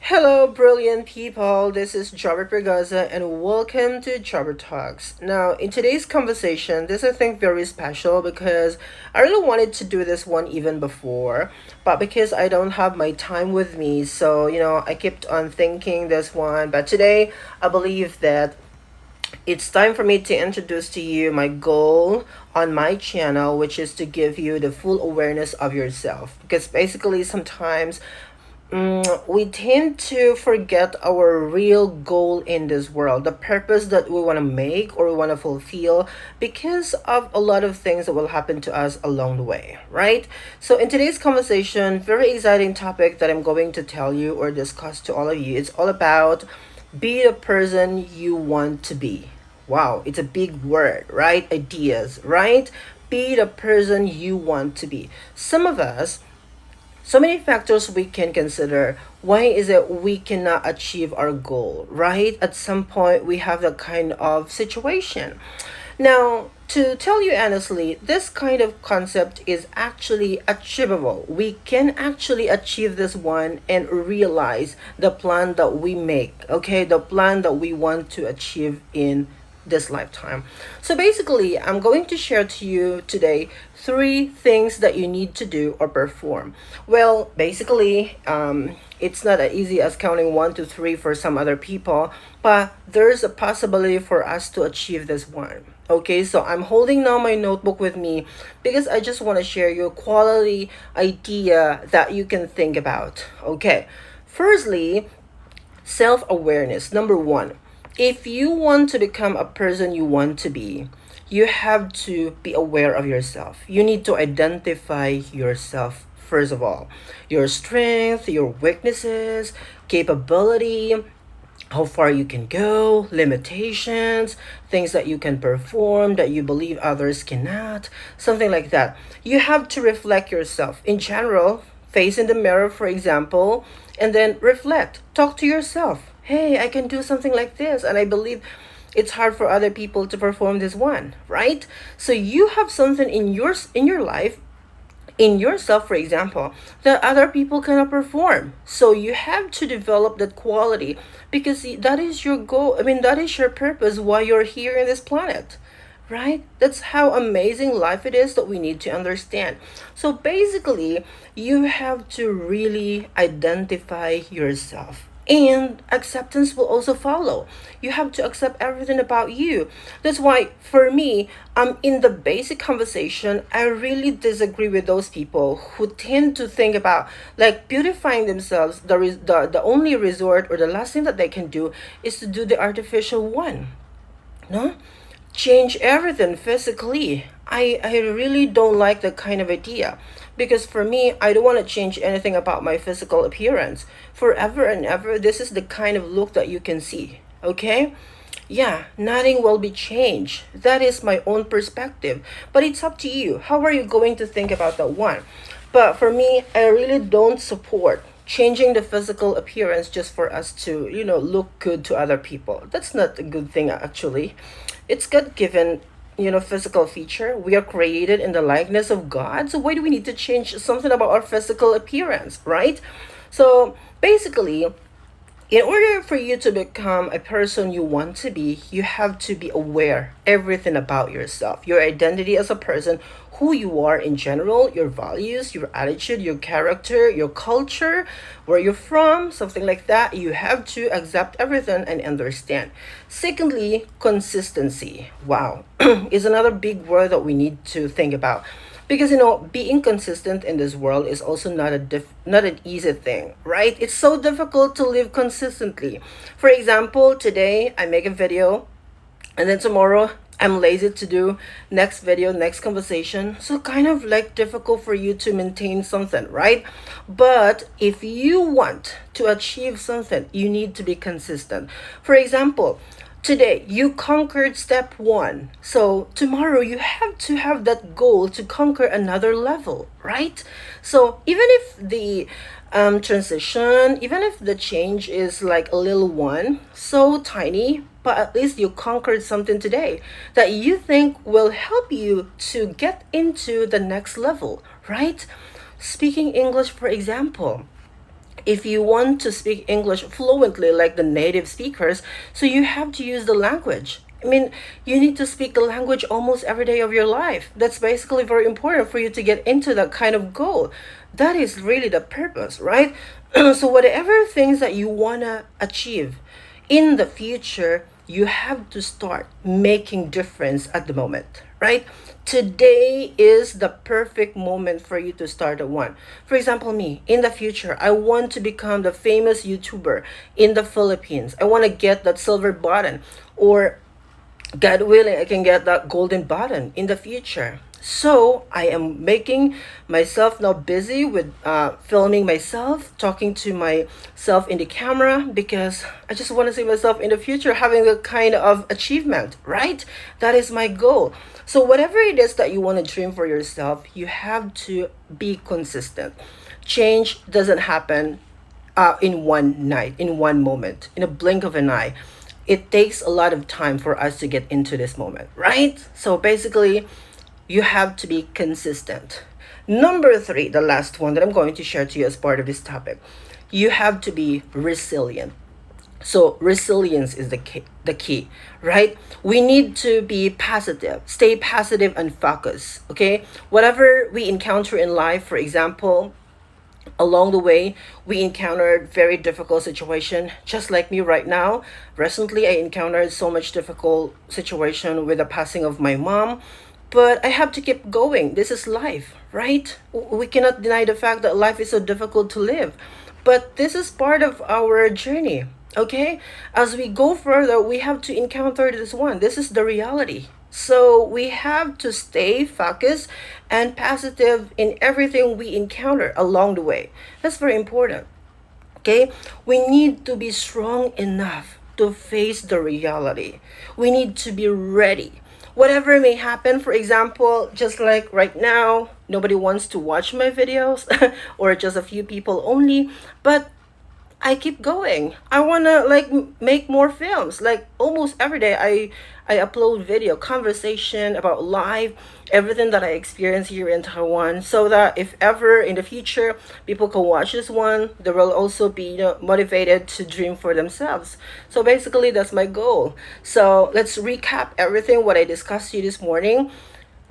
Hello, brilliant people. This is Jobber Pergaza, and welcome to Jobber Talks. Now, in today's conversation, this I think very special because I really wanted to do this one even before, but because I don't have my time with me, so I kept on thinking this one. But today, I believe that it's time for me to introduce to you my goal on my channel, which is to give you the full awareness of yourself. Because basically, sometimes we tend to forget our real goal in this world, the purpose that we want to make or we want to fulfill because of a lot of things that will happen to us along the way, right? So, in today's conversation, very exciting topic that I'm going to tell you or discuss to all of you. It's all about be the person you want to be. Wow, it's a big word, right? Ideas, right? Be the person you want to be. Some of us, so many factors we can consider. Why is it we cannot achieve our goal, right? At some point, we have that kind of situation. Now, to tell you honestly, this kind of concept is actually achievable. We can actually achieve this one and realize the plan that we make, okay? The plan that we want to achieve in this lifetime. So basically, I'm going to share to you today three things that you need to do or perform. Well, basically, it's not as easy as counting one to three for some other people, but there's a possibility for us to achieve this one. Okay, so I'm holding now my notebook with me because I just want to share you a quality idea that you can think about. Okay, firstly, self awareness. Number one, if you want to become a person you want to be, you have to be aware of yourself. You need to identify yourself first of all. Your strength, your weaknesses, capability, how far you can go, limitations, things that you can perform that you believe others cannot, something like that. You have to reflect yourself. In general, face in the mirror, for example, and then reflect. Talk to yourself. Hey, I can do something like this, and I believe it's hard for other people to perform this one, right? So you have something in your life, in yourself, for example, that other people cannot perform. So you have to develop that quality because that is your goal. I mean, that is your purpose why you're here in this planet, right? That's how amazing life it is that we need to understand. So basically, you have to really identify yourself. And acceptance will also follow. You have to accept everything about you. That's why, for me, in the basic conversation, I really disagree with those people who tend to think about like beautifying themselves. The only resort or the last thing that they can do is to do the artificial one. No, change everything physically. I really don't like that kind of idea because for me, I don't want to change anything about my physical appearance. Forever and ever, this is the kind of look that you can see. Okay? Yeah, nothing will be changed. That is my own perspective. But it's up to you. How are you going to think about that one? But for me, I really don't support changing the physical appearance just for us to, look good to other people. That's not a good thing, actually. It's God given, physical feature. We are created in the likeness of God. So why do we need to change something about our physical appearance, right? So basically, in order for you to become a person you want to be, you have to be aware everything about yourself, your identity as a person, who you are in general, your values, your attitude, your character, your culture, where you're from, something like that. You have to accept everything and understand. Secondly, consistency. Wow, is another big word that we need to think about because being consistent in this world is also not an easy thing, right? It's so difficult to live consistently. For example, today I make a video and then tomorrow I'm lazy to do next video, next conversation. So kind of like difficult for you to maintain something, right? But if you want to achieve something, you need to be consistent. For example, today you conquered step one, so tomorrow you have to have that goal to conquer another level, right? So even if the transition, even if the change is like a little one, so tiny, but at least you conquered something today that you think will help you to get into the next level, right? Speaking English, for example, If you want to speak English fluently like the native speakers, so you have to use the language. I mean, you need to speak the language almost every day of your life. That's basically very important for you to get into that kind of goal. That is really the purpose, right? So, whatever things that you want to achieve in the future, you have to start making difference at the moment, right? Today is the perfect moment for you to start at one. For example, me, in the future, I want to become the famous YouTuber in the Philippines. I want to get that silver button, or God willing, I can get that golden button in the future. So I am making myself now busy with filming myself, talking to myself in the camera, because I just want to see myself in the future having a kind of achievement, right? That is my goal. So whatever it is that you want to dream for yourself, you have to be consistent. Change doesn't happen in one night, in one moment, in a blink of an eye. It takes a lot of time for us to get into this moment, right? So basically, you have to be consistent. Number three, the last one that I'm going to share to you as part of this topic, you have to be resilient. So resilience is the key, right? We need to be positive, stay positive and focus. Okay, whatever we encounter in life, for example, along the way we encountered very difficult situation, just like me right now. Recently I encountered so much difficult situation with the passing of my mom, but I have to keep going. This is life, right? We cannot deny the fact that life is so difficult to live, but this is part of our journey. Okay, as we go further we have to encounter this one. This is the reality. So we have to stay focused and positive in everything we encounter along the way. That's very important. Okay, we need to be strong enough to face the reality. We need to be ready. Whatever may happen, for example, just like right now, nobody wants to watch my videos, or just a few people only, but I keep going. I wanna like make more films. Like almost every day, I upload video, conversation about life, everything that I experience here in Taiwan, so that if ever in the future people can watch this one, they will also be, motivated to dream for themselves. So basically, that's my goal. So let's recap everything what I discussed to you this morning.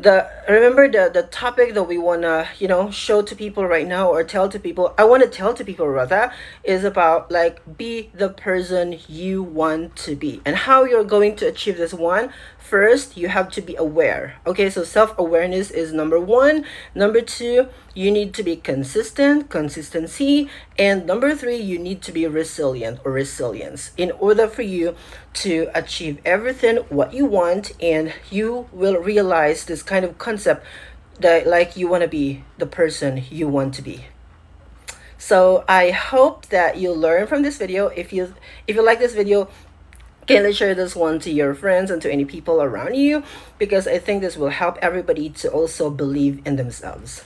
The remember the topic that we want to show to people right now, or tell to people, I want to tell to people rather, is about like be the person you want to be. And how you're going to achieve this one: first you have to be aware. Okay, so self-awareness is number one. Number two, you need to be consistency. And number three, you need to be resilient, or resilience, in order for you to achieve everything what you want. And you will realize this kind of concept that like you want to be the person you want to be. So I hope that you learn from this video. If you like this video, kindly share this one to your friends and to any people around you, because I think this will help everybody to also believe in themselves.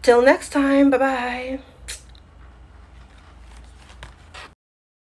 Till next time, bye bye.